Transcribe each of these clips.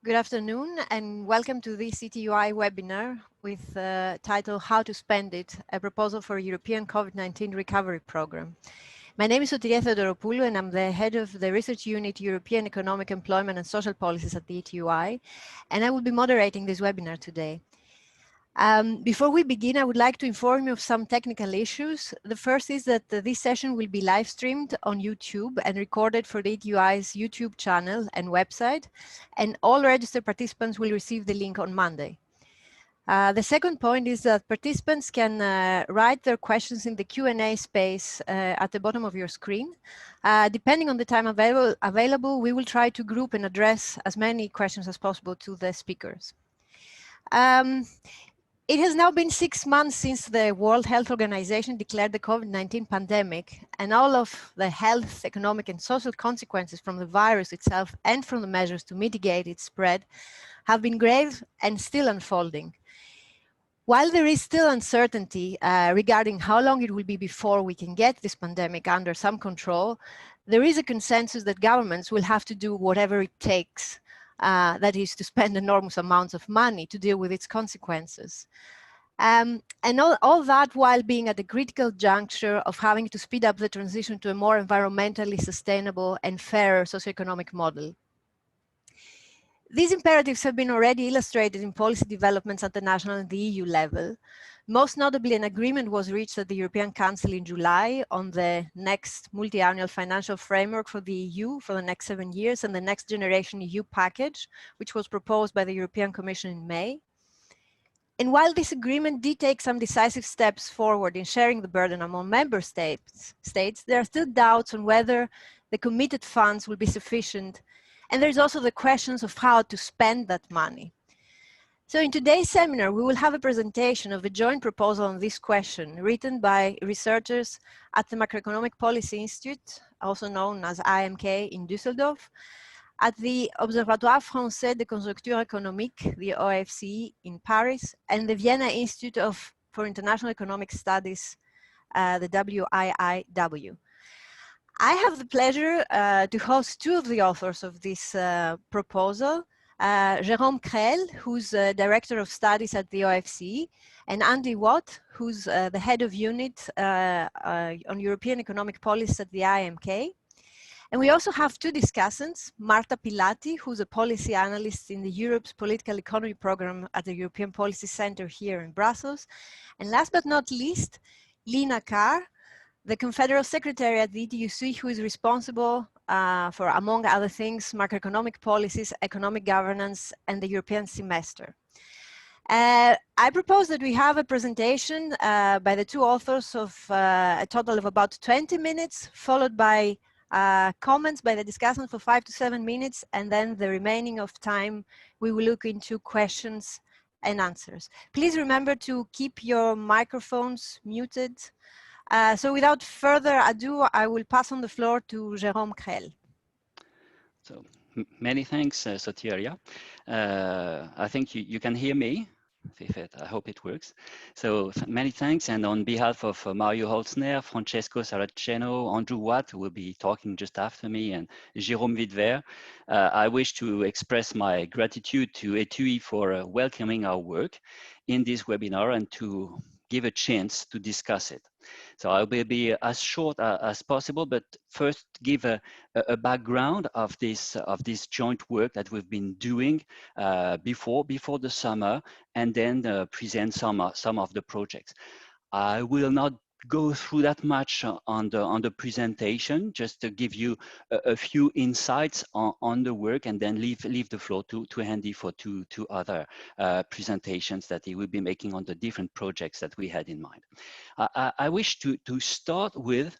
Good afternoon and welcome to this CTUI webinar with the title How to Spend It, a proposal for a European COVID-19 recovery program. My name is Sotiria Theodoropoulou and I'm the head of the Research Unit European Economic Employment and Social Policies at the ETUI, and I will be moderating this webinar today. Before we begin, I would like to inform you of some technical issues. The first is that this session will be live streamed on YouTube and recorded for the ETUI's YouTube channel and website, and all registered participants will receive the link on Monday. The second point is that participants can write their questions in the Q&A space at the bottom of your screen. Depending on the time available, we will try to group and address as many questions as possible to the speakers. It has now been 6 months since the World Health Organization declared the COVID-19 pandemic, and all of the health, economic and social consequences from the virus itself and from the measures to mitigate its spread have been grave and still unfolding. While there is still uncertainty regarding how long it will be before we can get this pandemic under some control, there is a consensus that governments will have to do whatever it takes. That is to spend enormous amounts of money to deal with its consequences. And all that while being at a critical juncture of having to speed up the transition to a more environmentally sustainable and fairer socioeconomic model. These imperatives have been already illustrated in policy developments at the national and the EU level. Most notably, an agreement was reached at the European Council in July on the next multi-annual financial framework for the EU for the next 7 years and the Next Generation EU package, which was proposed by the European Commission in May. And while this agreement did take some decisive steps forward in sharing the burden among member states, there are still doubts on whether the committed funds will be sufficient. And there's also the questions of how to spend that money. So in today's seminar, we will have a presentation of a joint proposal on this question written by researchers at the Macroeconomic Policy Institute, also known as IMK in Düsseldorf, at the Observatoire français des conjonctures économiques, the OFCE in Paris, and the Vienna Institute for International Economic Studies, the wiiw. I have the pleasure to host two of the authors of this proposal, Jérôme Creel, who's Director of Studies at the OFCE, and Andy Watt, who's the Head of Unit on European Economic Policy at the IMK. And we also have two discussants, Marta Pilati, who's a policy analyst in the Europe's Political Economy Program at the European Policy Center here in Brussels. And last but not least, Lina Carr, the Confederal Secretary at the ETUC, who is responsible for, among other things, macroeconomic policies, economic governance, and the European semester. I propose that we have a presentation by the two authors of a total of about 20 minutes, followed by comments by the discussants for 5 to 7 minutes, and then the remaining of time we will look into questions and answers. Please remember to keep your microphones muted. So without further ado, I will pass on the floor to Jérôme Creel. So many thanks, Sotiria. I think you can hear me. I hope it works. So many thanks. And on behalf of Mario Holzner, Francesco Saraceno, Andrew Watt, who will be talking just after me, and Jérôme Widver, I wish to express my gratitude to ETUI for welcoming our work in this webinar and to give a chance to discuss it. So I will be as short as possible, but first give a background of this joint work that we've been doing before the summer, and then present some of the projects. I will not go through that much on the presentation, just to give you a few insights on the work, and then leave the floor to Andy for two other presentations that he will be making on the different projects that we had in mind. I wish to start with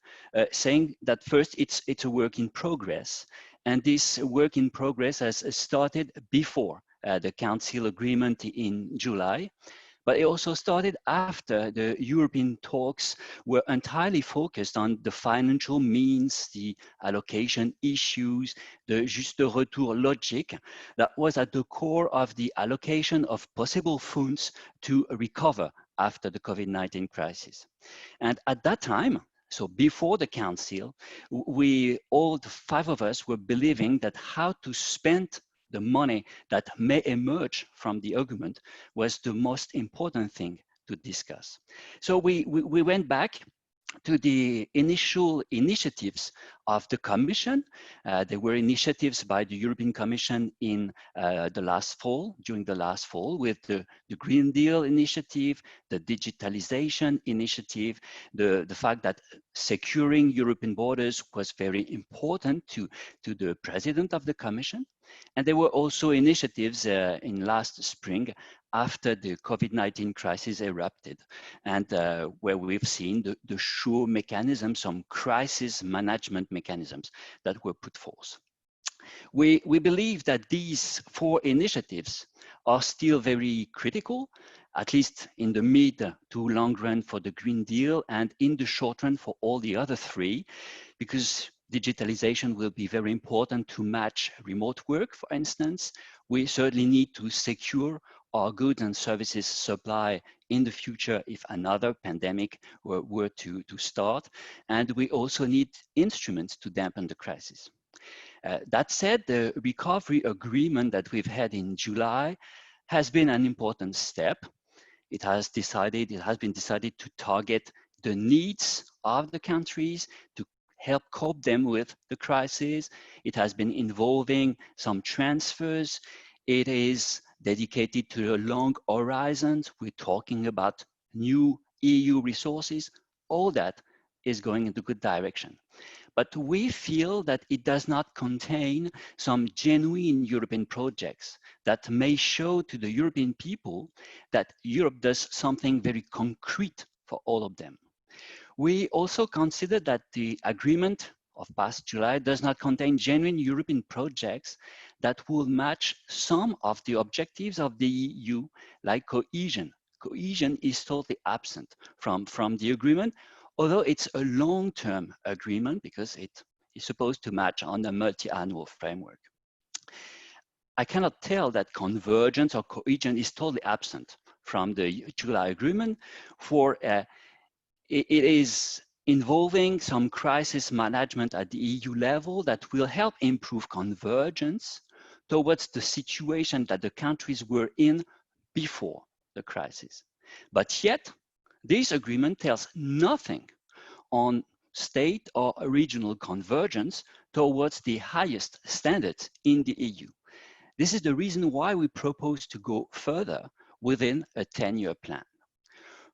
saying that first it's a work in progress, and this work in progress has started before the Council agreement in July. But it also started after the European talks were entirely focused on the financial means, the allocation issues, the juste retour logic that was at the core of the allocation of possible funds to recover after the COVID-19 crisis. And at that time, so before the Council, we all, the 5 of us, were believing that how to spend the money that may emerge from the agreement was the most important thing to discuss. So we went back to the initial initiatives of the Commission. There were initiatives by the European Commission in during the last fall, with the Green Deal initiative, the digitalization initiative, the fact that securing European borders was very important to the President of the Commission. And there were also initiatives in last spring after the COVID-19 crisis erupted, and where we've seen the SURE mechanism, some crisis management mechanisms that were put forth. We believe that these 4 initiatives are still very critical, at least in the mid to long run for the Green Deal, and in the short run for all the other 3, because digitalization will be very important to match remote work, for instance. We certainly need to secure our goods and services supply in the future if another pandemic were to start. And we also need instruments to dampen the crisis. That said, the recovery agreement that we've had in July has been an important step. It has been decided to target the needs of the countries, to help cope them with the crisis. It has been involving some transfers. It is dedicated to a long horizons. We're talking about new EU resources. All that is going in the good direction. But we feel that it does not contain some genuine European projects that may show to the European people that Europe does something very concrete for all of them. We also consider that the agreement of past July does not contain genuine European projects that will match some of the objectives of the EU, like cohesion. Cohesion is totally absent from the agreement, although it's a long-term agreement because it is supposed to match on a multi-annual framework. I cannot tell that convergence or cohesion is totally absent from the July agreement, for it is involving some crisis management at the EU level that will help improve convergence towards the situation that the countries were in before the crisis. But yet, this agreement tells nothing on state or regional convergence towards the highest standards in the EU. This is the reason why we propose to go further within a 10-year plan.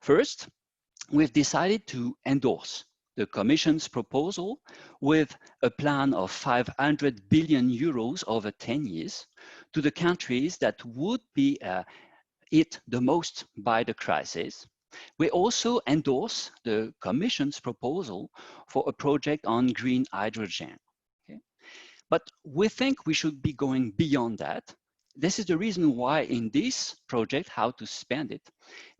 First, we've decided to endorse the Commission's proposal with a plan of 500 billion euros over 10 years to the countries that would be hit the most by the crisis. We also endorse the Commission's proposal for a project on green hydrogen. Okay? But we think we should be going beyond that. This is the reason why in this project, How to Spend It,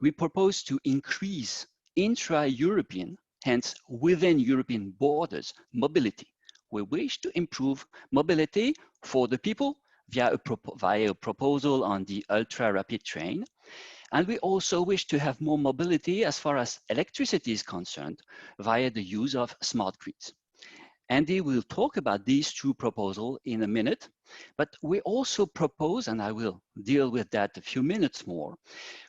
we propose to increase intra-European, hence within European borders, mobility. We wish to improve mobility for the people via a proposal on the ultra-rapid train. And we also wish to have more mobility as far as electricity is concerned via the use of smart grids. Andy will talk about these 2 proposals in a minute, but we also propose, and I will deal with that a few minutes more,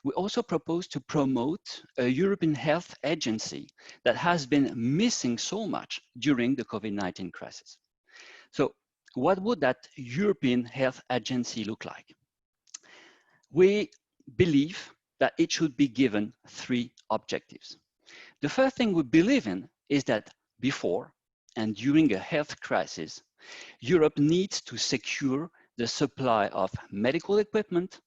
we also propose to promote a European health agency that has been missing so much during the COVID-19 crisis. So what would that European health agency look like? We believe that it should be given 3 objectives. The first thing we believe in is that before and during a health crisis, Europe needs to secure the supply of medical equipment,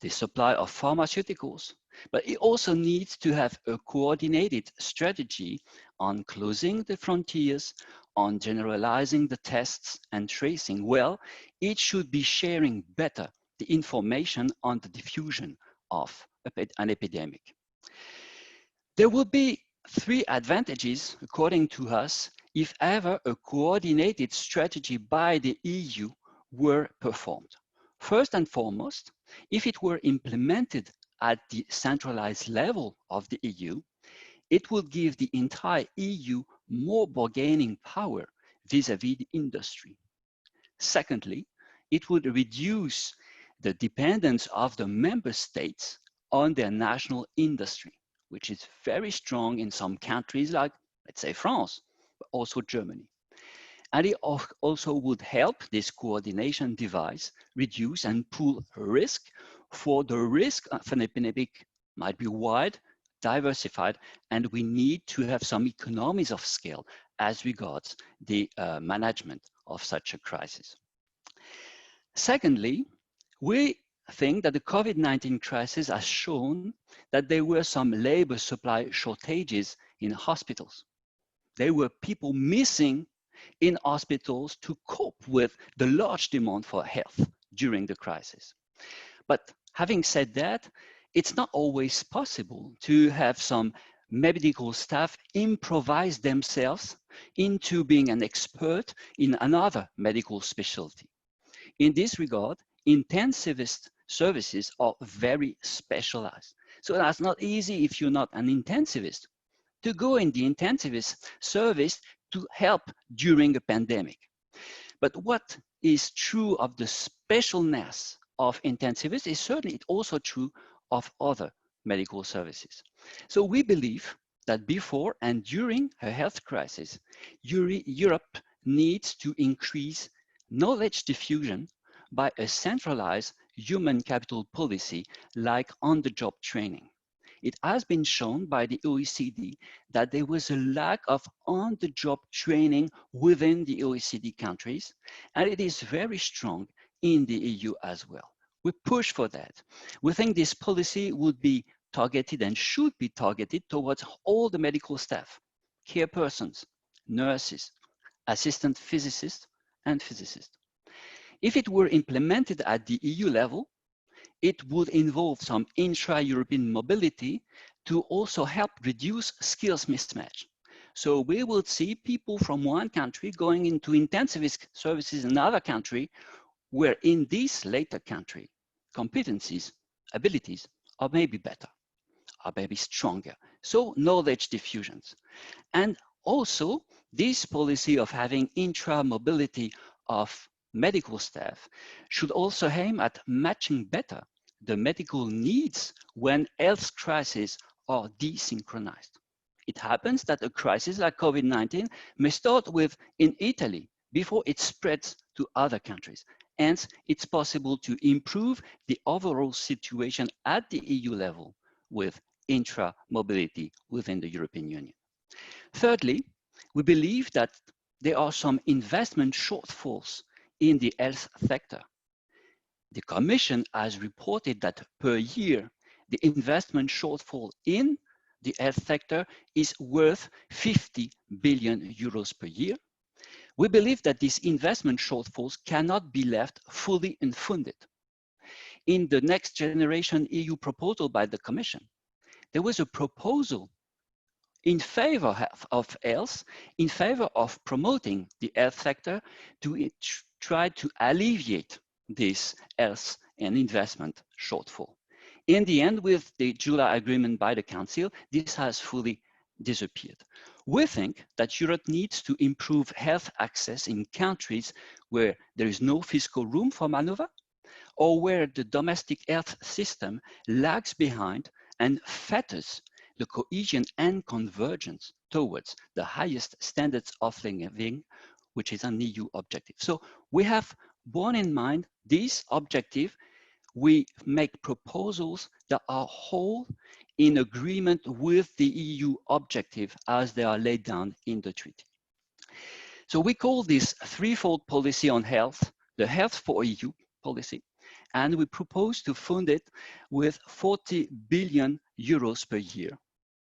the supply of pharmaceuticals, but it also needs to have a coordinated strategy on closing the frontiers, on generalizing the tests and tracing. Well, it should be sharing better the information on the diffusion of an epidemic. There will be 3 advantages, according to us, if ever a coordinated strategy by the EU were performed. First and foremost, if it were implemented at the centralized level of the EU, it would give the entire EU more bargaining power vis-à-vis the industry. Secondly, it would reduce the dependence of the member states on their national industry, which is very strong in some countries like, let's say, France, but also Germany. And it also would help this coordination device reduce and pool risk, for the risk of an epidemic might be wide, diversified, and we need to have some economies of scale as regards the management of such a crisis. Secondly, we think that the COVID-19 crisis has shown that there were some labor supply shortages in hospitals. There were people missing in hospitals to cope with the large demand for health during the crisis. But having said that, it's not always possible to have some medical staff improvise themselves into being an expert in another medical specialty. In this regard, intensivist services are very specialized. So that's not easy if you're not an intensivist to go in the intensivist service to help during a pandemic. But what is true of the specialness of intensivists is certainly also true of other medical services. So we believe that before and during a health crisis, Europe needs to increase knowledge diffusion by a centralized human capital policy like on-the-job training. It has been shown by the OECD that there was a lack of on-the-job training within the OECD countries, and it is very strong in the EU as well. We push for that. We think this policy would be targeted and should be targeted towards all the medical staff, care persons, nurses, assistant physicists, and physicists. If it were implemented at the EU level, it would involve some intra-European mobility to also help reduce skills mismatch. So we would see people from one country going into intensivist services in another country, where in this later country, competencies, abilities are maybe better, are maybe stronger. So knowledge diffusions. And also this policy of having intra-mobility of medical staff should also aim at matching better the medical needs when health crises are desynchronized. It happens that a crisis like COVID-19 may start in Italy before it spreads to other countries. Hence, it's possible to improve the overall situation at the EU level with intra-mobility within the European Union. Thirdly, we believe that there are some investment shortfalls in the health sector. The Commission has reported that per year, the investment shortfall in the health sector is worth 50 billion euros per year. We believe that these investment shortfalls cannot be left fully unfunded. In the Next Generation EU proposal by the Commission, there was a proposal in favor of health, in favor of promoting the health sector to try to alleviate this health and investment shortfall. In the end, with the July agreement by the Council, this has fully disappeared. We think that Europe needs to improve health access in countries where there is no fiscal room for maneuver, or where the domestic health system lags behind and fetters the cohesion and convergence towards the highest standards of living, which is an EU objective. So we have borne in mind this objective. We make proposals that are whole in agreement with the EU objective as they are laid down in the treaty. So we call this threefold policy on health, the Health for EU policy, and we propose to fund it with 40 billion euros per year.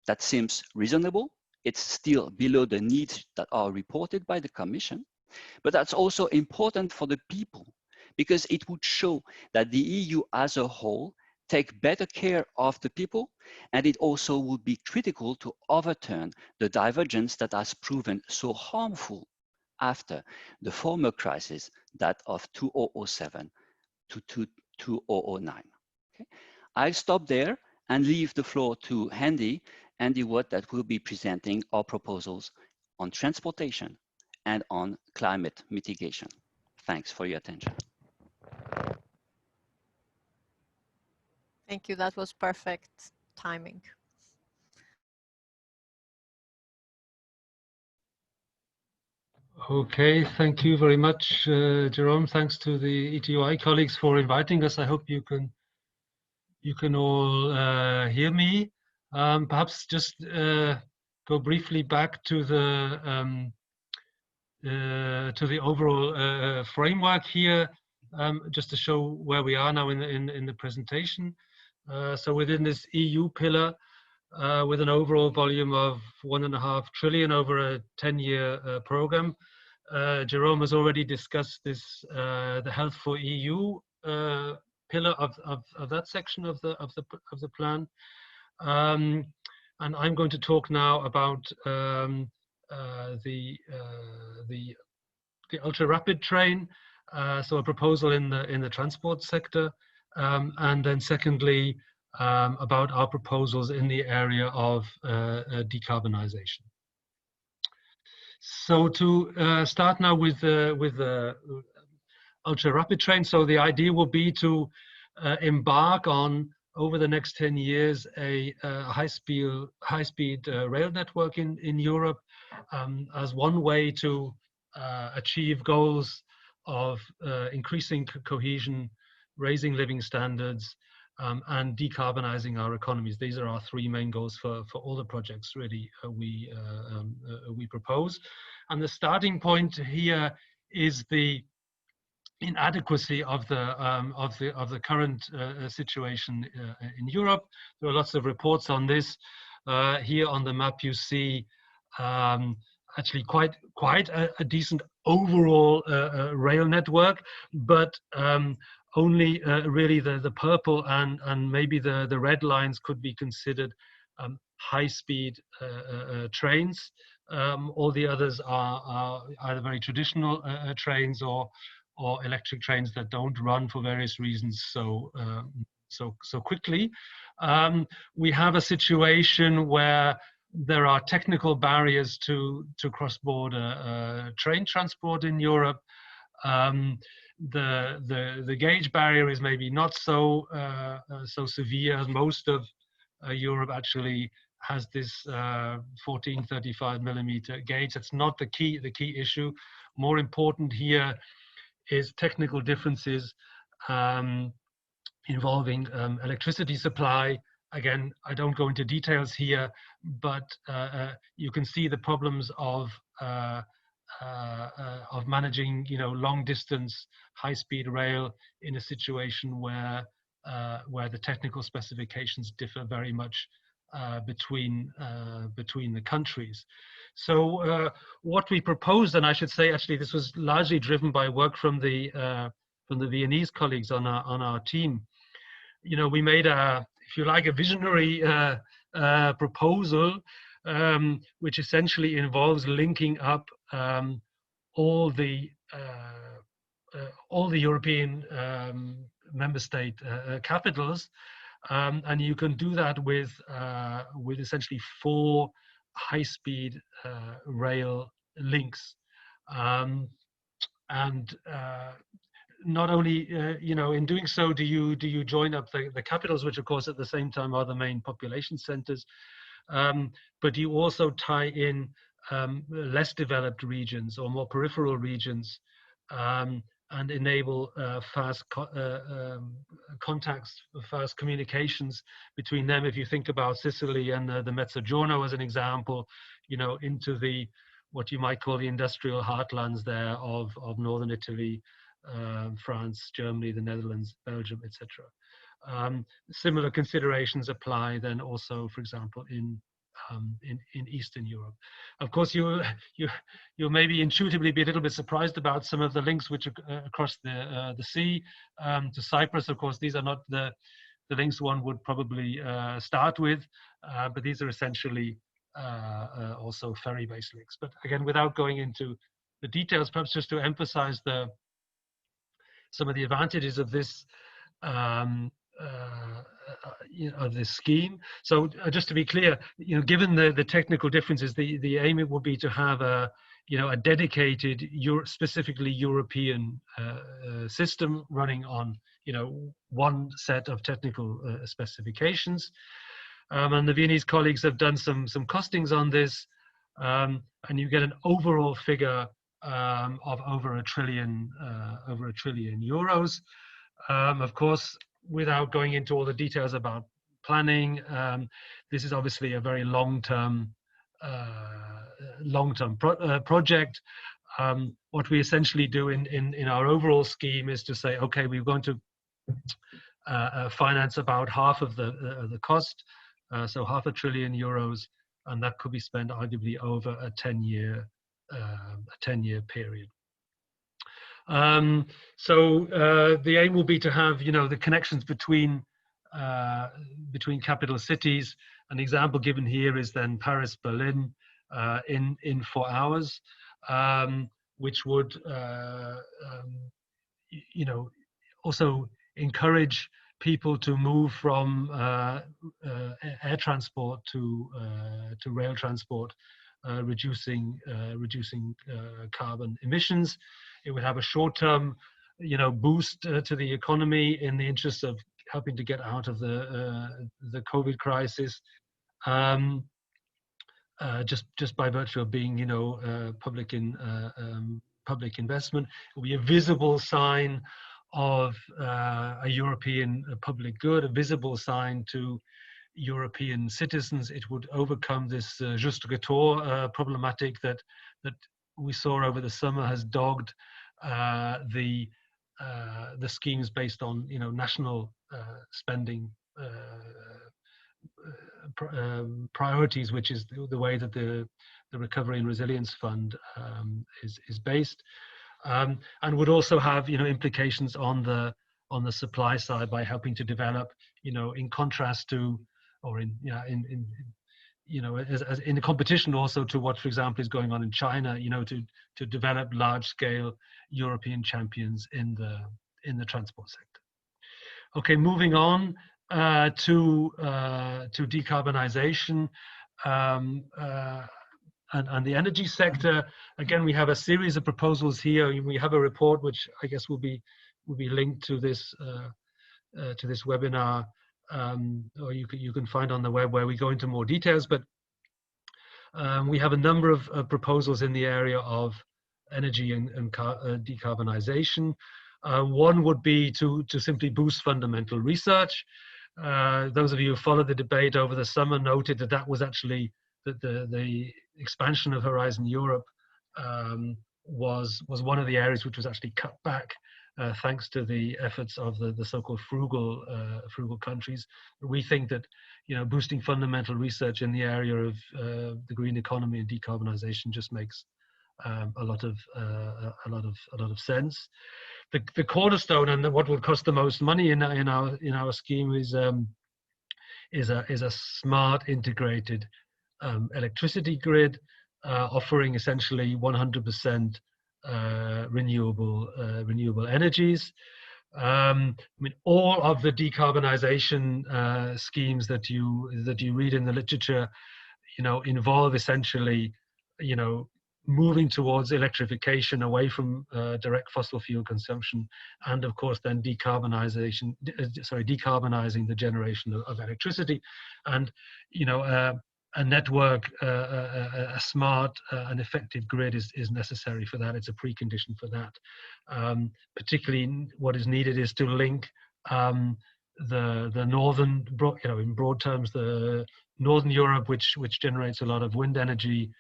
That seems reasonable. It's still below the needs that are reported by the Commission, but that's also important for the people, because it would show that the EU as a whole take better care of the people, and it also would be critical to overturn the divergence that has proven so harmful after the former crisis, that of 2007 to 2009. Okay. I'll stop there and leave the floor to Andy Watt, that will be presenting our proposals on transportation and on climate mitigation. Thanks for your attention. Thank you. That was perfect timing. Okay, thank you very much, Jerome. Thanks to the ETUI colleagues for inviting us. I hope you can all hear me. Perhaps just go briefly back to the overall framework here, just to show where we are now in the presentation. So within this EU pillar, with an overall volume of 1.5 trillion over a 10-year program. Jerome has already discussed this, the Health for EU pillar of that section of the plan, and I'm going to talk now about the ultra rapid train, so a proposal in the transport sector, and then secondly about our proposals in the area of decarbonization. So to start now with the ultra rapid train. So the idea will be to embark on, over the next 10 years, a high-speed rail network in Europe as one way to achieve goals of increasing cohesion, raising living standards, and decarbonizing our economies. These are our three main goals for all the projects really we propose. And the starting point here is the inadequacy of the current situation in Europe. There are lots of reports on this. Here on the map you see actually quite a decent overall rail network, but only really the purple and maybe the red lines could be considered high-speed trains. All the others are either very traditional trains or electric trains that don't run for various reasons so quickly. We have a situation where there are technical barriers to cross-border train transport in Europe. The gauge barrier is maybe not so severe, as most of Europe actually has this 1435 millimeter gauge. That's not the key issue. More important here is technical differences involving electricity supply. Again, I don't go into details here, but you can see the problems of managing, long distance, high-speed rail in a situation where the technical specifications differ very much between the countries. So what we proposed, and I should say actually this was largely driven by work from the Viennese colleagues on our team. We made if you like, a visionary proposal, which essentially involves linking up all the European member state capitals, and you can do that with essentially 4 high-speed rail links, and not only in doing so do you join up the capitals, which of course at the same time are the main population centers, but you also tie in less developed regions or more peripheral regions, and enable fast contacts, fast communications between them. If you think about Sicily and the Mezzogiorno as an example, into the what you might call the industrial heartlands there of northern Italy, France, Germany, the Netherlands, Belgium, etc. Similar considerations apply then also, for example, in Eastern Europe. Of course, you'll maybe intuitively be a little bit surprised about some of the links which are across the sea to Cyprus. Of course, these are not the links one would probably start with, but these are essentially also ferry-based links. But again, without going into the details, perhaps just to emphasize some of the advantages of this of this scheme. So just to be clear, given the technical differences, the aim it would be to have a dedicated specifically European system running on one set of technical specifications. And the Viennese colleagues have done some costings on this, and you get an overall figure of over a trillion euros. Of course, without going into all the details about planning, this is obviously a very long-term project. What we essentially do in our overall scheme is to say, okay, we're going to finance about half of the cost, so half a trillion euros, and that could be spent arguably over a 10-year period. So the aim will be to have the connections between capital cities. An example given here is then Paris, Berlin in 4 hours, which would also encourage people to move from air transport to rail transport, reducing carbon emissions. It would have a short-term, boost to the economy in the interest of helping to get out of the COVID crisis, just by virtue of being, public investment. It will be a visible sign of a European public good, a visible sign to European citizens. It would overcome this juste retour problematic that we saw over the summer has dogged the schemes based on national spending priorities, which is the way that the Recovery and Resilience Fund is based, and would also have implications on the supply side by helping to develop, in contrast to, or in as in the competition also to what, for example, is going on in China, to develop large-scale European champions in the transport sector. Okay, moving on to decarbonization and the energy sector. Again, we have a series of proposals here. We have a report which I guess will be linked to this webinar, or you can find on the web, where we go into more details. But we have a number of proposals in the area of energy and decarbonization. One would be to simply boost fundamental research. Those of you who followed the debate over the summer noted that was actually the expansion of Horizon Europe was one of the areas which was actually cut back thanks to the efforts of the so-called frugal countries. We think that boosting fundamental research in the area of the green economy and decarbonization just makes a lot of sense. The cornerstone and what will cost the most money in our scheme is a smart integrated electricity grid, offering essentially 100% renewable energies. I mean, all of the decarbonization schemes that you read in the literature, involve essentially, moving towards electrification, away from direct fossil fuel consumption, and of course then decarbonizing the generation of electricity, and a network, a smart and effective grid is necessary for that. It's a precondition for that. Particularly, what is needed is to link the northern, in broad terms, the Northern Europe, which generates a lot of wind energy,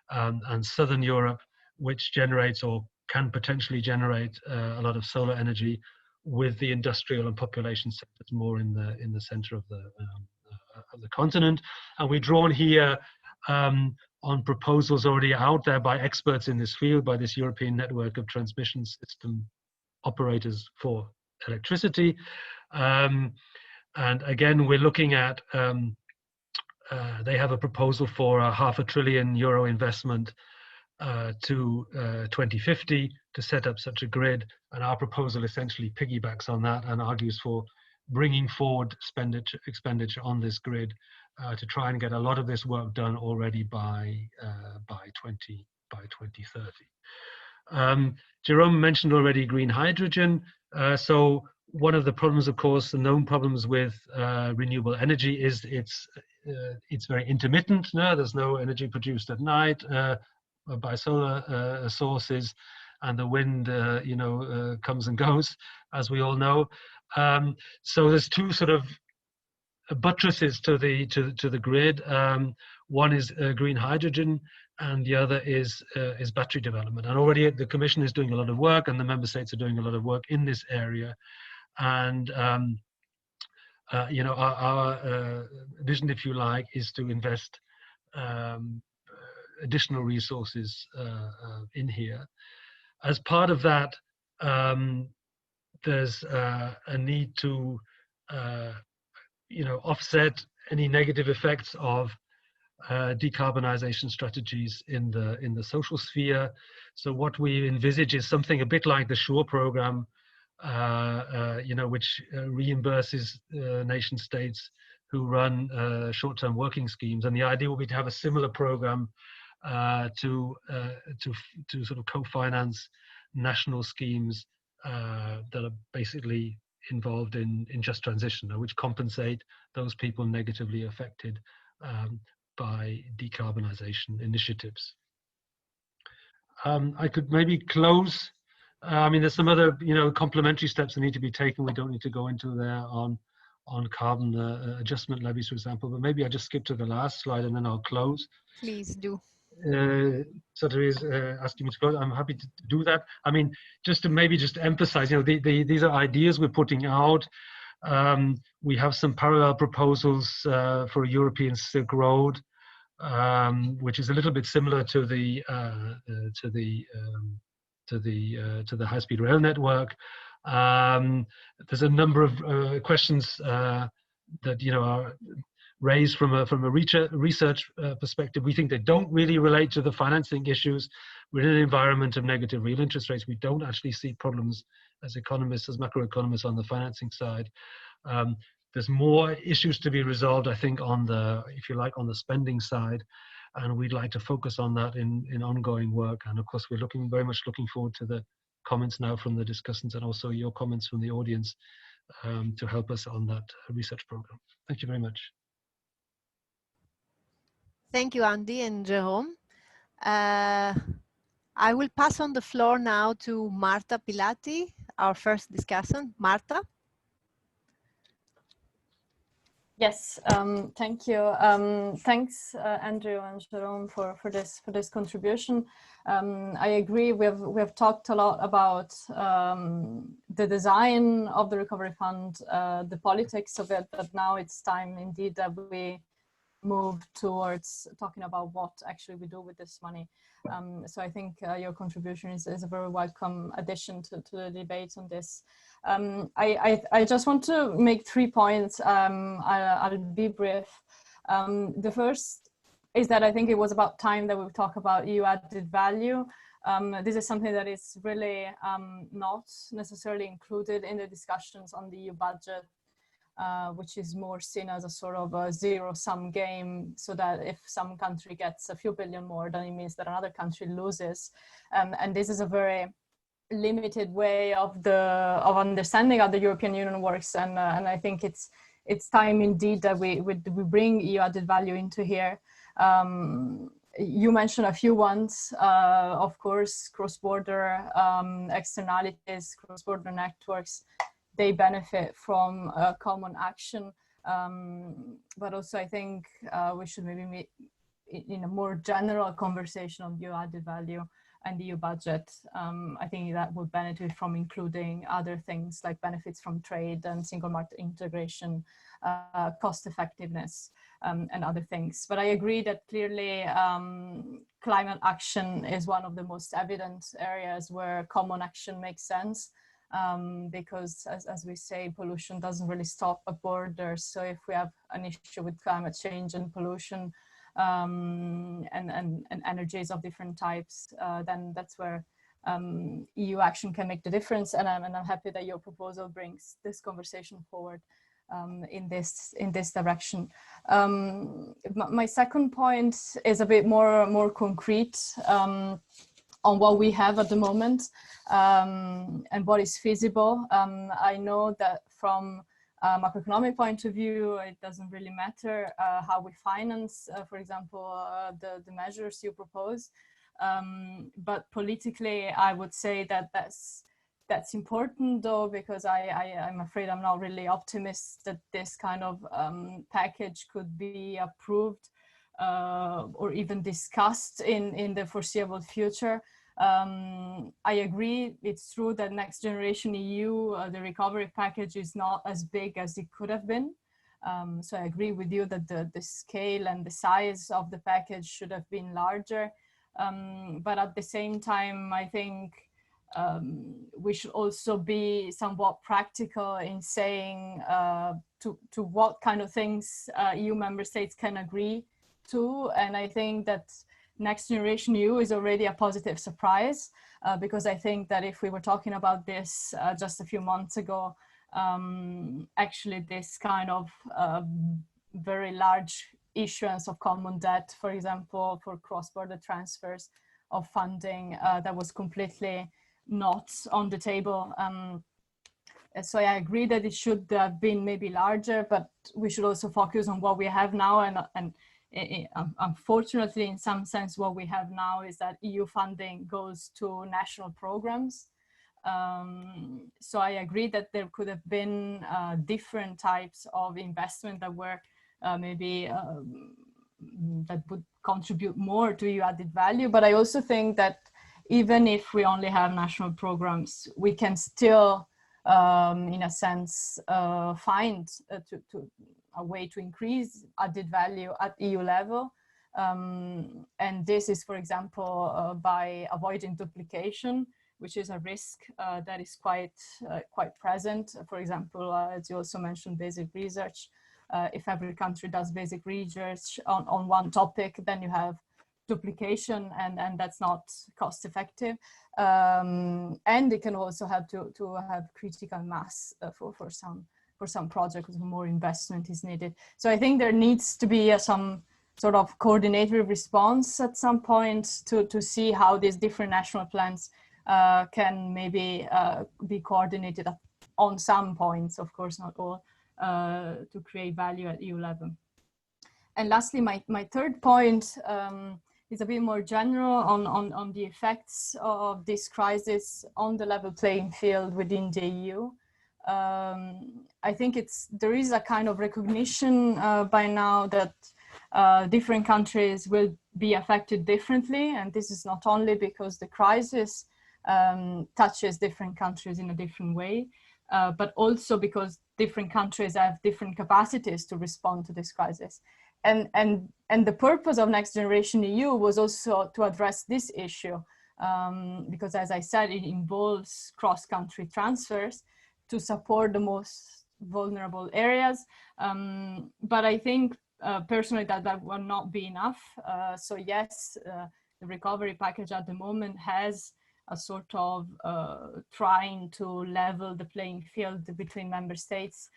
and Southern Europe, which generates or can potentially generate a lot of solar energy, with the industrial and population sectors more in the center of the continent. And we've drawn here on proposals already out there by experts in this field, by this European network of transmission system operators for electricity. And again, we're looking at they have a proposal for a €500 billion investment to 2050 to set up such a grid, and our proposal essentially piggybacks on that and argues for bringing forward expenditure on this grid to try and get a lot of this work done already by 2030. Jerome mentioned already green hydrogen. So one of the problems, of course, the known problems with renewable energy is it's very intermittent. No, there's no energy produced at night by solar sources, and the wind, comes and goes, as we all know. So there's two sort of buttresses to the grid. One is green hydrogen, and the other is battery development. And already the Commission is doing a lot of work, and the member states are doing a lot of work in this area. And our vision, if you like, is to invest additional resources in here. As part of that, there's a need to offset any negative effects of decarbonization strategies in the social sphere. So what we envisage is something a bit like the SURE program, which reimburses nation states who run short-term working schemes. And the idea will be to have a similar program to sort of co-finance national schemes that are basically involved in just transition, which compensate those people negatively affected by decarbonization initiatives. I could maybe close. There's some other, complementary steps that need to be taken. We don't need to go into there on carbon adjustment levies, for example, but maybe I just skip to the last slide and then I'll close. Please do. Sotiria is asking me to close. I'm happy to do that. Just to emphasize, these are ideas we're putting out. We have some parallel proposals for a European Silk Road, which is a little bit similar to the high-speed rail network. There's a number of questions that are raised from a research perspective. We think they don't really relate to the financing issues. We're in an environment of negative real interest rates. We don't actually see problems as economists, as macroeconomists, on the financing side. There's more issues to be resolved, I think, on the spending side, and we'd like to focus on that in ongoing work. And of course, we're very much looking forward to the comments now from the discussants and also your comments from the audience to help us on that research program. Thank you very much. Thank you, Andy and Jerome. I will pass on the floor now to Marta Pilati, our first discussant. Marta. Yes, thank you. Thanks, Andrew and Jerome, for this contribution. I agree. We have talked a lot about the design of the recovery fund, the politics of it, but now it's time indeed that we move towards talking about what actually we do with this money. So I think your contribution is a very welcome addition to the debate on this. I just want to make 3 points. I'll be brief. The first is that I think it was about time that we talk about EU added value. This is something that is really not necessarily included in the discussions on the EU budget, which is more seen as a sort of a zero-sum game, so that if some country gets a few billion more, then it means that another country loses. And this is a very limited way of understanding how the European Union works, and I think it's time indeed that we bring EU added value into here. You mentioned a few ones, of course, cross-border externalities, cross-border networks. They benefit from common action, but also I think we should maybe meet in a more general conversation on EU added value and the EU budget. I think that would benefit from including other things like benefits from trade and single market integration, cost effectiveness, and other things. But I agree that clearly climate action is one of the most evident areas where common action makes sense. Because as we say, pollution doesn't really stop at borders. So if we have an issue with climate change and pollution and energies of different types, then that's where EU action can make the difference. And I'm happy that your proposal brings this conversation forward in this direction. My second point is a bit more concrete. on what we have at the moment and what is feasible. I know that from a macroeconomic point of view, it doesn't really matter how we finance, for example, the measures you propose. But politically, I would say that that's important, though, because I'm afraid I'm not really optimistic that this kind of package could be approved or even discussed in the foreseeable future. I agree, it's true that Next Generation EU, the recovery package is not as big as it could have been. So I agree with you that the scale and the size of the package should have been larger. But at the same time, I think we should also be somewhat practical in saying to what kind of things EU member states can agree to. And I think that Next Generation EU is already a positive surprise because I think that if we were talking about this just a few months ago, actually this kind of very large issuance of common debt, for example, for cross-border transfers of funding, that was completely not on the table. So I agree that it should have been maybe larger, but we should also focus on what we have now. And unfortunately, in some sense, what we have now is that EU funding goes to national programs. So I agree that there could have been different types of investment that were maybe that would contribute more to EU added value. But I also think that even if we only have national programs, we can still, in a sense, find a way to increase added value at EU level. And this is, for example, by avoiding duplication, which is a risk that is quite present. For example, as you also mentioned, basic research. If every country does basic research on one topic, then you have duplication, and that's not cost effective. And it can also have to have critical mass for some projects where more investment is needed. So I think there needs to be some sort of coordinated response at some point to see how these different national plans can maybe be coordinated on some points, of course not all, to create value at EU level. And lastly, my third point is a bit more general on the effects of this crisis on the level playing field within the EU. I think there is a kind of recognition by now that different countries will be affected differently, and this is not only because the crisis touches different countries in a different way, but also because different countries have different capacities to respond to this crisis. And the purpose of Next Generation EU was also to address this issue, because as I said, it involves cross-country transfers to support the most vulnerable areas. But I think personally that will not be enough. So yes, the recovery package at the moment has a sort of trying to level the playing field between member states.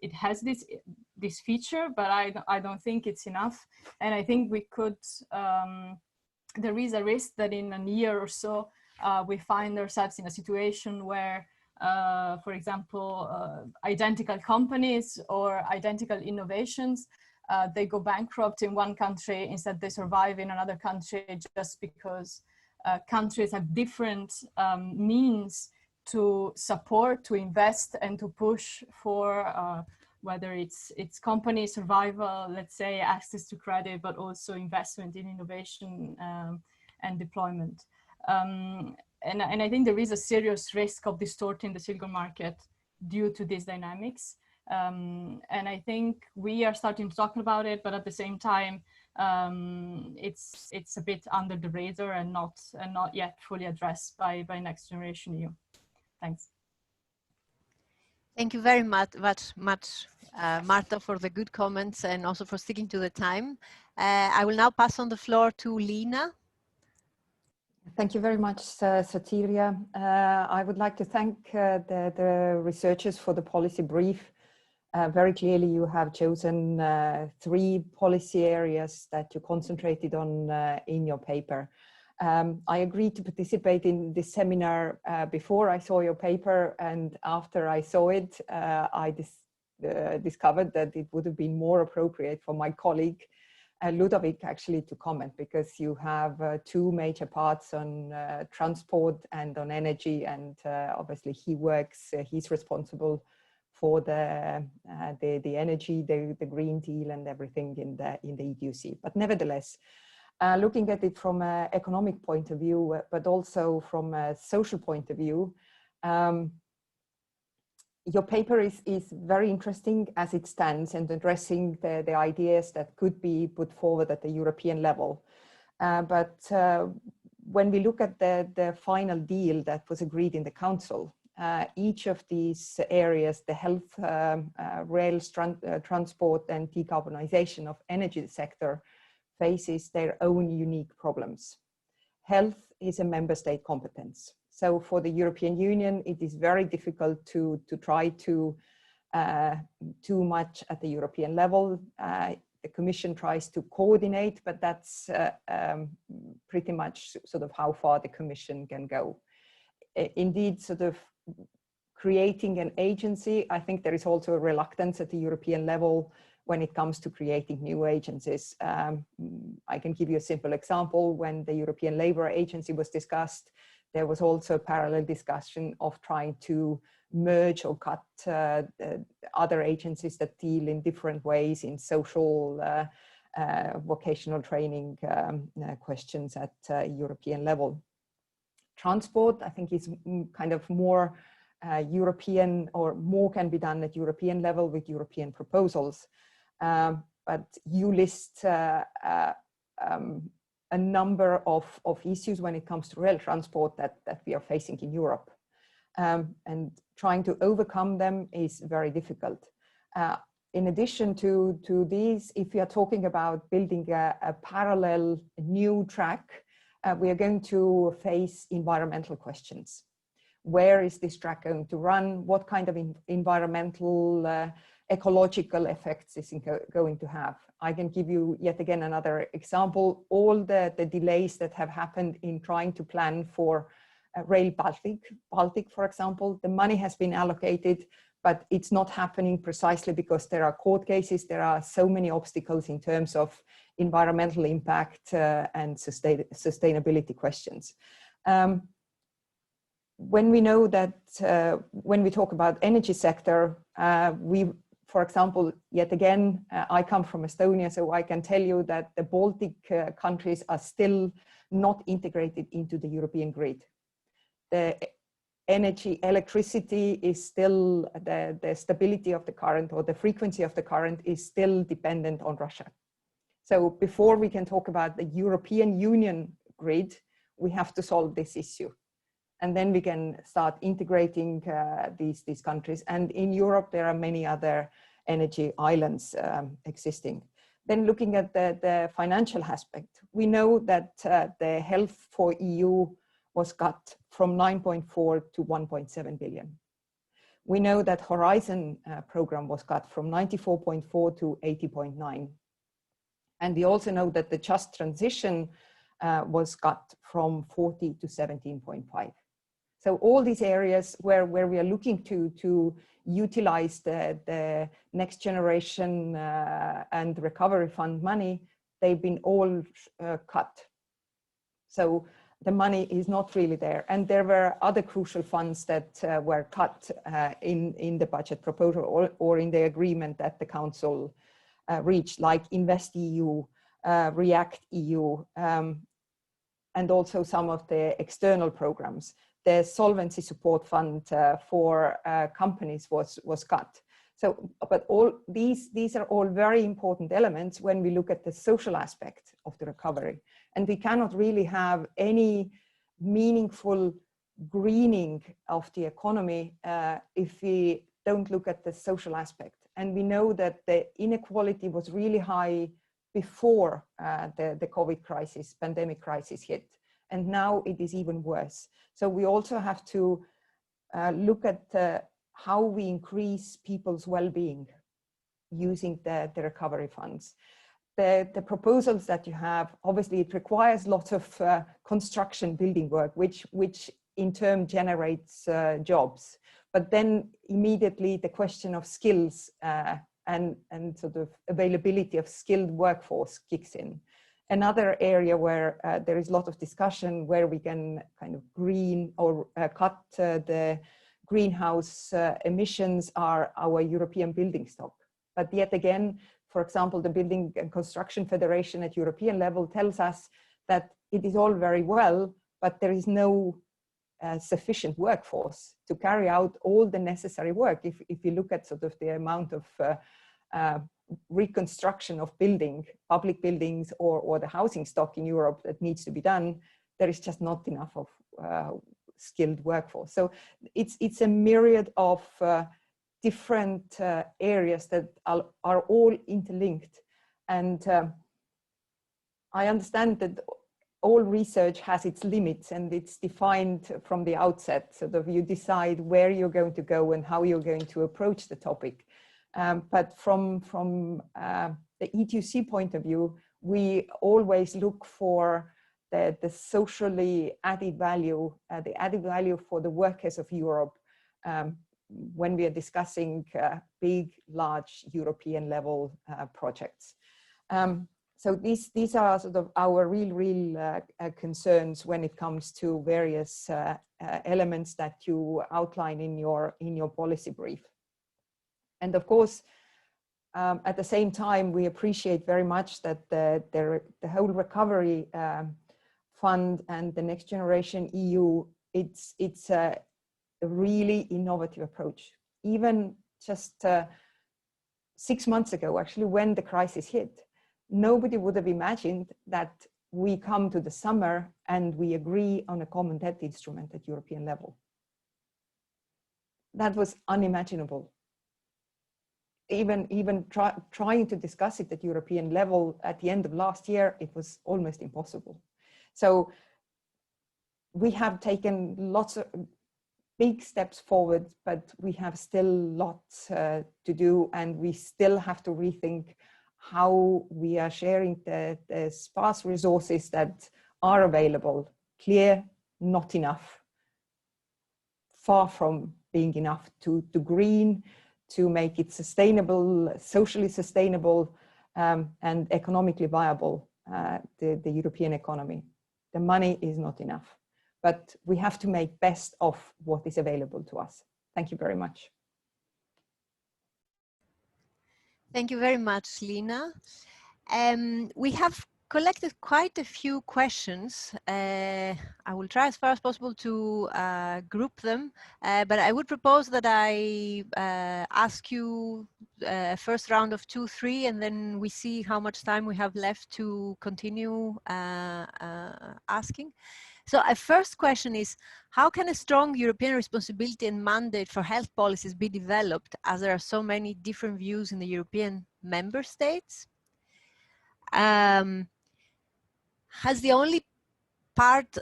It has this feature, but I don't think it's enough. And I think we could, there is a risk that in a year or so, we find ourselves in a situation where, for example, identical companies or identical innovations, they go bankrupt in one country, instead they survive in another country, just because countries have different means to support, to invest, and to push for whether it's company survival, let's say, access to credit, but also investment in innovation and deployment. And I think there is a serious risk of distorting the single market due to these dynamics. And I think we are starting to talk about it, but at the same time, it's a bit under the radar and not yet fully addressed by Next Generation EU. Thanks. Thank you very much, Marta, for the good comments and also for sticking to the time. I will now pass on the floor to Lina. Thank you very much, Sotiria. I would like to thank the researchers for the policy brief. Very clearly, you have chosen 3 policy areas that you concentrated on in your paper. I agreed to participate in this seminar before I saw your paper, and after I saw it, I discovered that it would have been more appropriate for my colleague Ludovic actually to comment, because you have two major parts on transport and on energy, and obviously he's responsible for the energy, the Green Deal and everything in the EDUC. But nevertheless, looking at it from an economic point of view, but also from a social point of view, your paper is very interesting as it stands and addressing the ideas that could be put forward at the European level. But when we look at the final deal that was agreed in the Council, each of these areas, the health, rail, transport and decarbonization of energy sector, faces their own unique problems. Health is a member state competence. So for the European Union, it is very difficult to try to too much at the European level. The Commission tries to coordinate, but that's pretty much sort of how far the Commission can go. Indeed, sort of creating an agency, I think there is also a reluctance at the European level when it comes to creating new agencies. I can give you a simple example. When the European Labour Agency was discussed, there was also a parallel discussion of trying to merge or cut other agencies that deal in different ways in social, vocational training questions at European level. Transport, I think, is kind of more European, or more can be done at European level with European proposals. But you list a number of issues when it comes to rail transport that we are facing in Europe. And trying to overcome them is very difficult. In addition to these, if we are talking about building a parallel new track, we are going to face environmental questions. Where is this track going to run? What kind of environmental, ecological effects is it going to have? I can give you yet again another example. All the delays that have happened in trying to plan for Rail Baltic, for example, the money has been allocated, but it's not happening precisely because there are court cases. There are so many obstacles in terms of environmental impact and sustainability questions. When we know that, when we talk about energy sector, for example, yet again, I come from Estonia, so I can tell you that the Baltic countries are still not integrated into the European grid. The electricity is still, the stability of the current or the frequency of the current is still dependent on Russia. So before we can talk about the European Union grid, we have to solve this issue. And then we can start integrating these countries. And in Europe, there are many other energy islands existing. Then looking at the financial aspect, we know that the health for EU was cut from 9.4 to 1.7 billion. We know that Horizon program was cut from 94.4 to 80.9. And we also know that the Just Transition was cut from 40 to 17.5. So all these areas where we are looking to utilize the next generation and recovery fund money, they've been all cut. So the money is not really there. And there were other crucial funds that were cut in the budget proposal or in the agreement that the Council reached, like InvestEU, REACT-EU, and also some of the external programs. The Solvency Support Fund for companies was cut. So, but all these are all very important elements when we look at the social aspect of the recovery. And we cannot really have any meaningful greening of the economy if we don't look at the social aspect. And we know that the inequality was really high before the COVID crisis, pandemic crisis hit. And now it is even worse. So we also have to look at how we increase people's well-being using the recovery funds. the proposals that you have, obviously it requires lots of construction building work, which in turn generates jobs. But then immediately the question of skills and sort of availability of skilled workforce kicks in. Another area where there is a lot of discussion where we can kind of green or cut the greenhouse emissions are our European building stock. But yet again, for example, the Building and Construction Federation at European level tells us that it is all very well, but there is no sufficient workforce to carry out all the necessary work. If you look at sort of the amount of reconstruction of public buildings or the housing stock in Europe that needs to be done, there is just not enough of skilled workforce. So it's a myriad of different areas that are all interlinked. And I understand that all research has its limits and it's defined from the outset, so that you decide where you're going to go and how you're going to approach the topic. But from the E2C point of view, we always look for the socially added value, the added value for the workers of Europe when we are discussing big, large European level projects. So these are sort of our real concerns when it comes to various elements that you outline in your policy brief. And of course, at the same time, we appreciate very much that the whole recovery fund and the Next Generation EU, it's a really innovative approach. Even just 6 months ago, actually, when the crisis hit, nobody would have imagined that we come to the summer and we agree on a common debt instrument at European level. That was unimaginable. Even trying to discuss it at European level at the end of last year, it was almost impossible. So we have taken lots of big steps forward, but we have still lots to do, and we still have to rethink how we are sharing the sparse resources that are available. Clear, not enough. Far from being enough to green, to make it sustainable, socially sustainable, and economically viable, the European economy. The money is not enough, but we have to make best of what is available to us. Thank you very much. Thank you very much, Lina. We have collected quite a few questions. I will try as far as possible to group them, but I would propose that I ask you a first round of 2, 3, and then we see how much time we have left to continue asking. So a first question is, how can a strong European responsibility and mandate for health policies be developed, as there are so many different views in the European member states? Has the only part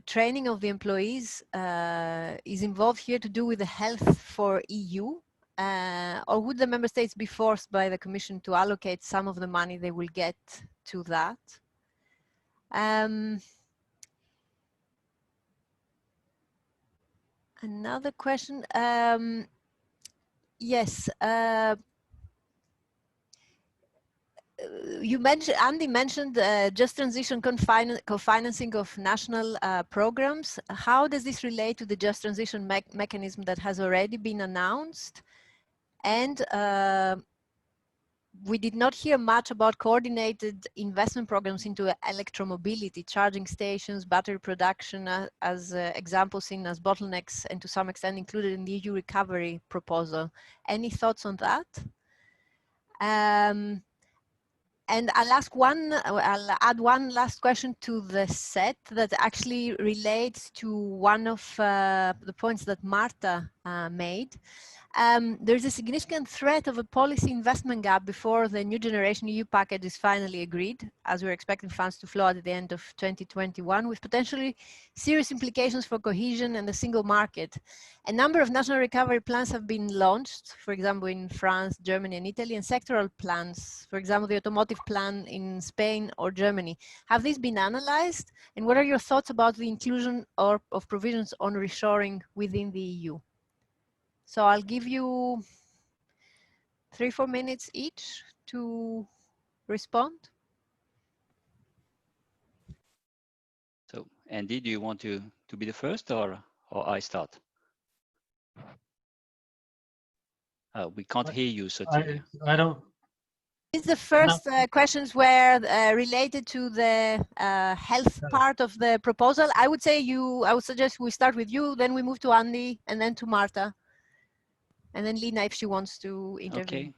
training of the employees is involved here to do with the health for EU? Or would the member states be forced by the Commission to allocate some of the money they will get to that? Another question. Yes. You mentioned, Andy mentioned just transition co-financing of national programs. How does this relate to the just transition mechanism that has already been announced? And we did not hear much about coordinated investment programs into electromobility, charging stations, battery production as examples seen as bottlenecks and to some extent included in the EU recovery proposal. Any thoughts on that? And I'll add one last question to the set that actually relates to one of the points that Marta made. there's a significant threat of a policy investment gap before the new generation EU package is finally agreed, as we're expecting funds to flow at the end of 2021, with potentially serious implications for cohesion and the single market. A number of national recovery plans have been launched, for example, in France, Germany, and Italy, and sectoral plans, for example, the automotive plan in Spain or Germany. Have these been analyzed? And what are your thoughts about the inclusion of provisions on reshoring within the EU? So I'll give you 3-4 minutes each to respond. So, Andy, do you want to be the first, or I start? We can't hear you, so I don't. The first questions were related to the health part of the proposal. I would suggest we start with you, then we move to Andy, and then to Marta, and then Lina if she wants to intervene.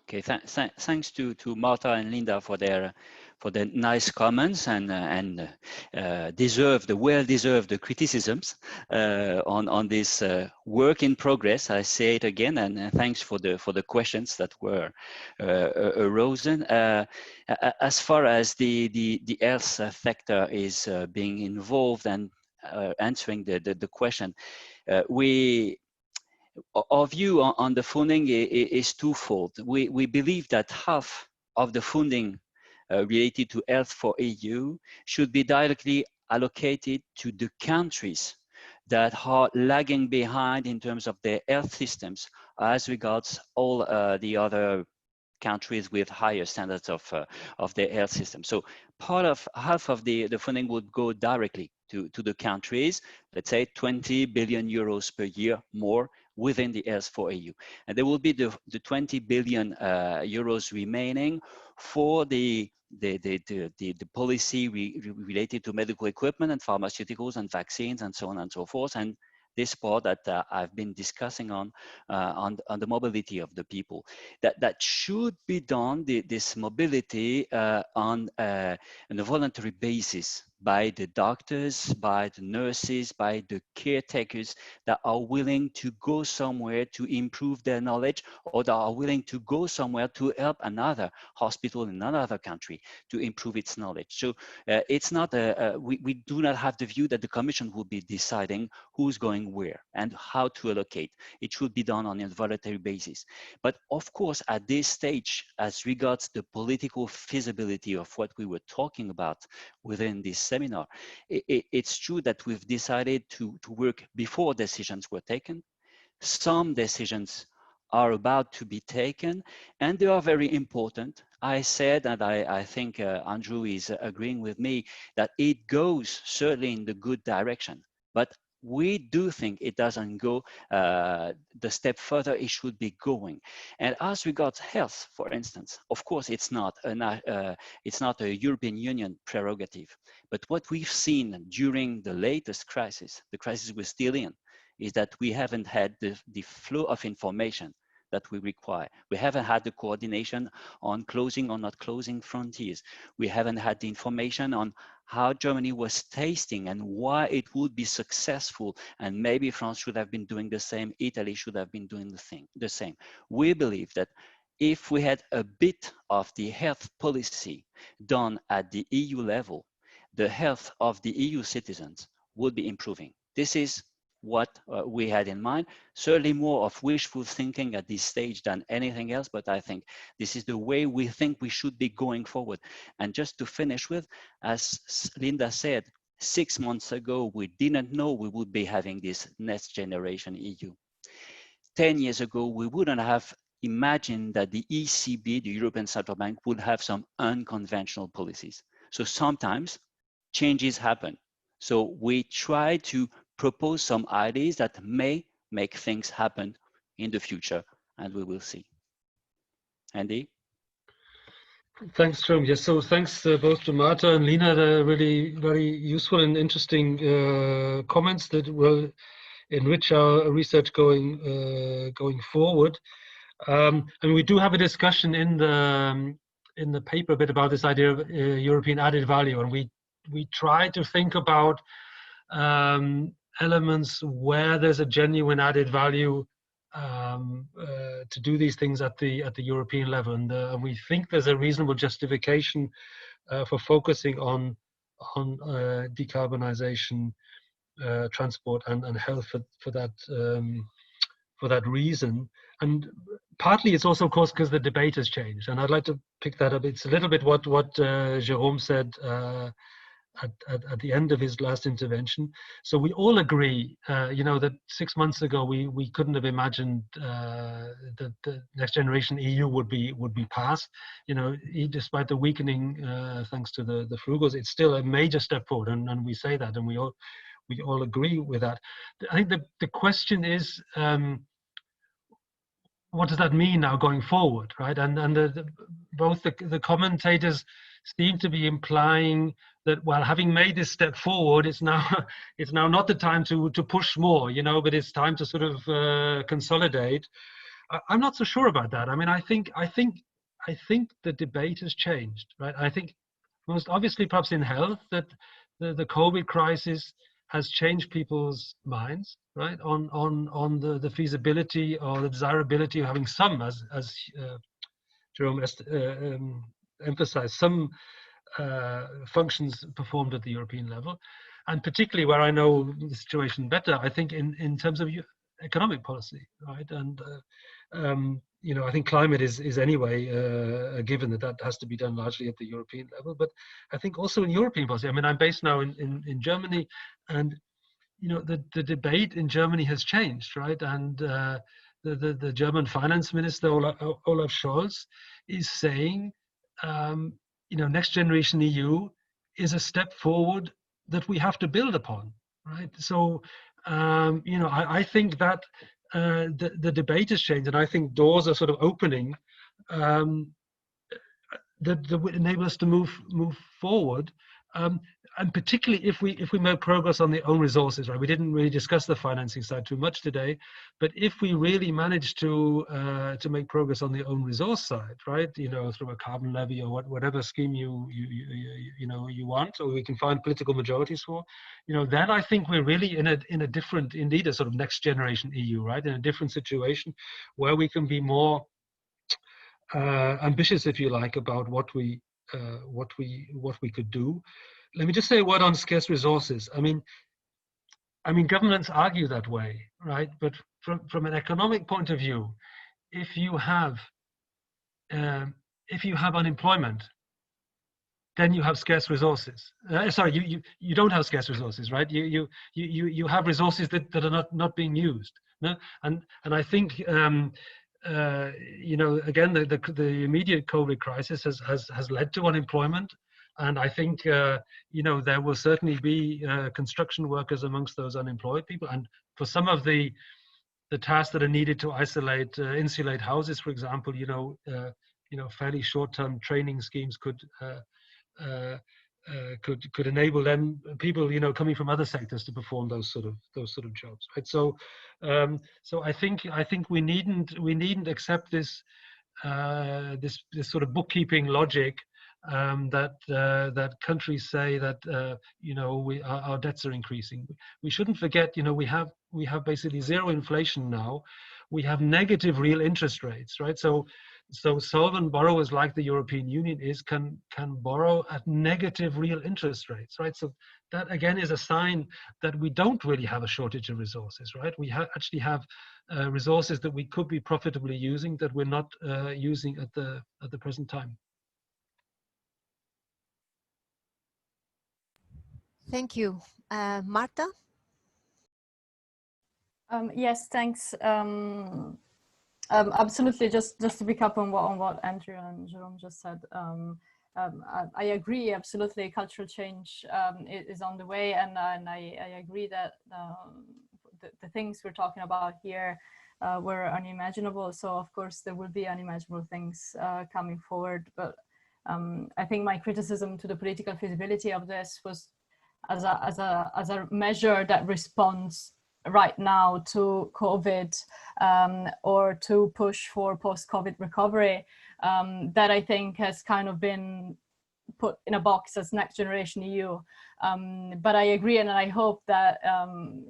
Okay. Thanks to Marta and Linda for their nice comments and well-deserved criticisms on this work in progress. I say it again, and thanks for the questions that were arisen. As far as the health sector is being involved and answering the question, our view on the funding is twofold. We believe that half of the funding related to health for EU should be directly allocated to the countries that are lagging behind in terms of their health systems as regards all the other countries with higher standards of their health system. So half of the funding would go directly to the countries, let's say 20 billion euros per year more within the health for EU. And there will be the 20 billion euros remaining for the policy related to medical equipment and pharmaceuticals and vaccines and so on and so forth. And this part that I've been discussing on the mobility of the people, that should be done, this mobility on a voluntary basis by the doctors, by the nurses, by the caretakers that are willing to go somewhere to improve their knowledge, or that are willing to go somewhere to help another hospital in another country to improve its knowledge. So it's not we do not have the view that the Commission will be deciding who's going where and how to allocate. It should be done on a voluntary basis. But of course, at this stage, as regards the political feasibility of what we were talking about within this seminar, it's true that we've decided to work before decisions were taken. Some decisions are about to be taken, and they are very important. I said, and I think Andrew is agreeing with me, that it goes certainly in the good direction, but we do think it doesn't go the step further it should be going. And as regards health, for instance, of course, it's not a European Union prerogative. But what we've seen during the latest crisis, the crisis we're still in, is that we haven't had the flow of information that we require. We haven't had the coordination on closing or not closing frontiers. We haven't had the information on how Germany was tasting and why it would be successful. And maybe France should have been doing the same, Italy should have been doing the same. We believe that if we had a bit of the health policy done at the EU level, the health of the EU citizens would be improving. This is what we had in mind, certainly more of wishful thinking at this stage than anything else, but I think this is the way we think we should be going forward. And just to finish with, as Linda said, 6 months ago, we didn't know we would be having this next generation EU. 10 years ago, we wouldn't have imagined that the ECB, the European Central Bank, would have some unconventional policies. So sometimes changes happen. So we try to propose some ideas that may make things happen in the future, and we will see. Andy? Thanks, Jerome. Yes, so thanks both to Marta and Lina. They're really very useful and interesting comments that will enrich our research going forward. And we do have a discussion in the paper a bit about this idea of European added value, and we try to think about elements where there's a genuine added value to do these things at the European level, and we think there's a reasonable justification for focusing on decarbonization, transport, and health for that reason. And partly it's also, of course, because the debate has changed, and I'd like to pick that up. It's a little bit what Jérôme said at the end of his last intervention. So we all agree, that 6 months ago we couldn't have imagined that the next generation EU would be passed. Despite the weakening thanks to the frugals, it's still a major step forward, and we say that, and we all agree with that. I think the question is, what does that mean now going forward, right? And both the commentators seem to be implying that, well, having made this step forward, it's now not the time to push more, but it's time to sort of consolidate. I'm not so sure about that. I mean, I think the debate has changed, right? I think most obviously, perhaps in health, that the COVID crisis has changed people's minds, right, on the feasibility or the desirability of having some, as Jérôme emphasized, some functions performed at the European level, and particularly where I know the situation better, I think in terms of economic policy, right, and I think climate is anyway a given that has to be done largely at the European level, but I think also in European policy. I mean, I'm based now in Germany, and the debate in Germany has changed, right, and the German finance minister Olaf Scholz is saying, next generation EU is a step forward that we have to build upon, right? So, I think that the debate has changed, and I think doors are sort of opening that would enable us to move forward. And particularly if we make progress on the own resources, right? We didn't really discuss the financing side too much today, but if we really manage to make progress on the own resource side, right? Through a carbon levy or whatever scheme you want, or we can find political majorities for, then I think we're really in a different, indeed, a sort of next generation EU, right? In a different situation where we can be more ambitious, if you like, about what we could do. Let me just say a word on scarce resources. I mean, governments argue that way, right? But from an economic point of view, if you have unemployment, then you have scarce resources. Sorry, you don't have scarce resources, right? You have resources that are not being used. No? And I think again, the immediate COVID crisis has led to unemployment. And I think, there will certainly be construction workers amongst those unemployed people. And for some of the tasks that are needed to insulate houses, for example, fairly short-term training schemes could enable people, coming from other sectors to perform those sort of jobs, right? So I think we needn't accept this sort of bookkeeping logic. That countries say that our debts are increasing. We shouldn't forget, we have basically zero inflation now. We have negative real interest rates, right? So solvent borrowers like the European Union can borrow at negative real interest rates, right? So that again is a sign that we don't really have a shortage of resources, right? We actually have resources that we could be profitably using that we're not using at the present time. Thank you. Marta? Yes, thanks. Absolutely, just to pick up on what Andrew and Jérôme just said, I agree, absolutely, cultural change is on the way, and I agree that the things we're talking about here were unimaginable, so of course there will be unimaginable things coming forward, but I think my criticism to the political feasibility of this was as a measure that responds right now to COVID or to push for post-COVID recovery, that I think has kind of been put in a box as Next Generation EU. But I agree, and I hope that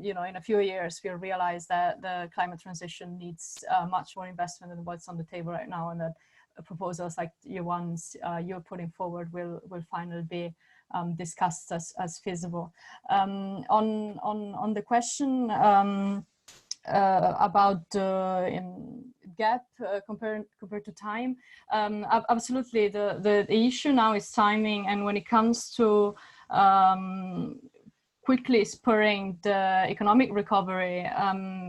you know, in a few years we'll realize that the climate transition needs much more investment than what's on the table right now, and that proposals like the ones you're putting forward will finally be discussed as feasible. On the question about gap compared to time, absolutely. The issue now is timing, and when it comes to quickly spurring the economic recovery,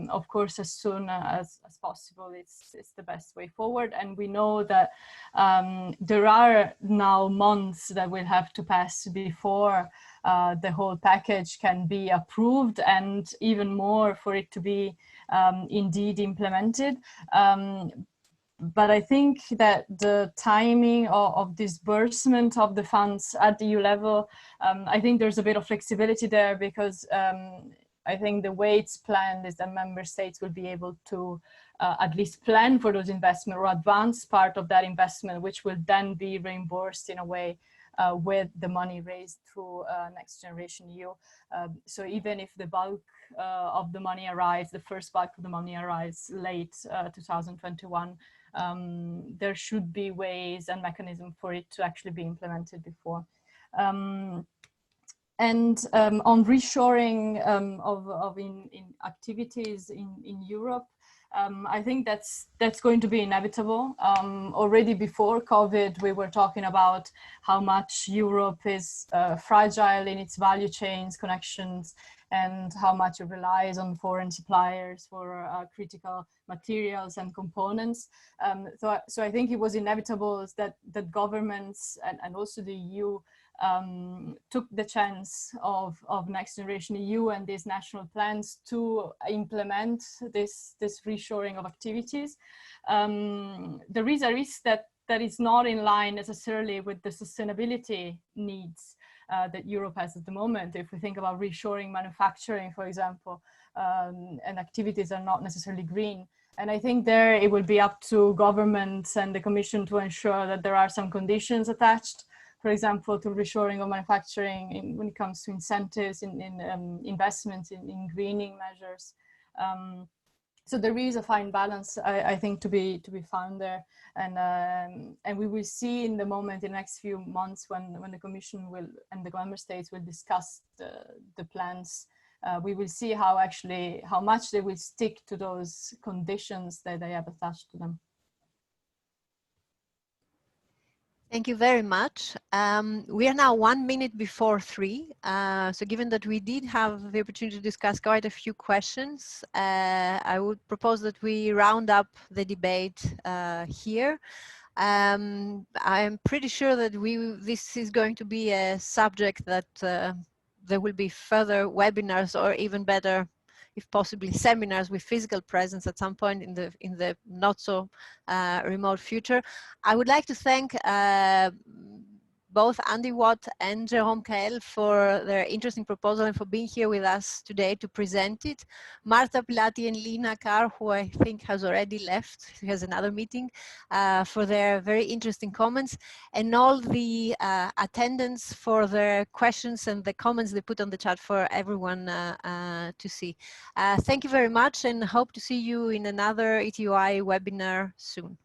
of course, as soon as possible, it's the best way forward. And we know that there are now months that will have to pass before the whole package can be approved, and even more for it to be indeed implemented. But I think that the timing of disbursement of the funds at the EU level, I think there's a bit of flexibility there, because I think the way it's planned is that member states will be able to at least plan for those investments or advance part of that investment, which will then be reimbursed in a way with the money raised through Next Generation EU. So even if the bulk of the money arrives, the first bulk of the money arrives late 2021, there should be ways and mechanisms for it to actually be implemented before. And on reshoring of activities in Europe, I think that's going to be inevitable. Already before COVID, we were talking about how much Europe is fragile in its value chains, connections, and how much it relies on foreign suppliers for critical materials and components. So I think it was inevitable that governments and also the EU took the chance of Next Generation EU and these national plans to implement this reshoring of activities. There is a risk that is not in line necessarily with the sustainability needs that Europe has at the moment. If we think about reshoring manufacturing, for example, and activities are not necessarily green. And I think there it will be up to governments and the Commission to ensure that there are some conditions attached, for example, to reshoring of manufacturing when it comes to incentives, in investments in greening measures. So there is a fine balance, I think, to be found there, and we will see in the next few months when the Commission will and the member states will discuss the plans. We will see how much they will stick to those conditions that they have attached to them. Thank you very much. We are now 1 minute before 3. So given that we did have the opportunity to discuss quite a few questions, I would propose that we round up the debate here. I'm pretty sure that this is going to be a subject that there will be further webinars, or even better, if possibly seminars with physical presence at some point in the not so remote future. I would like to thank both Andy Watt and Jérôme Kael for their interesting proposal and for being here with us today to present it. Marta Pilati and Lina Carr, who I think has already left, she has another meeting, for their very interesting comments, and all the attendants for their questions and the comments they put on the chat for everyone to see. Thank you very much, and hope to see you in another ETUI webinar soon.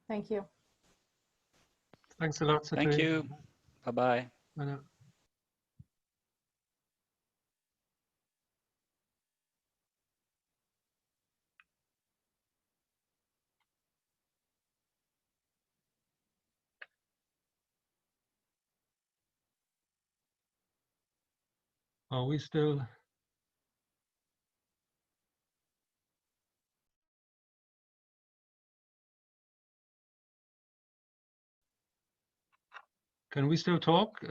Thank you. Thanks a lot, Sophie. Thank you. Bye-bye. Bye-bye. Are we still? Can we still talk?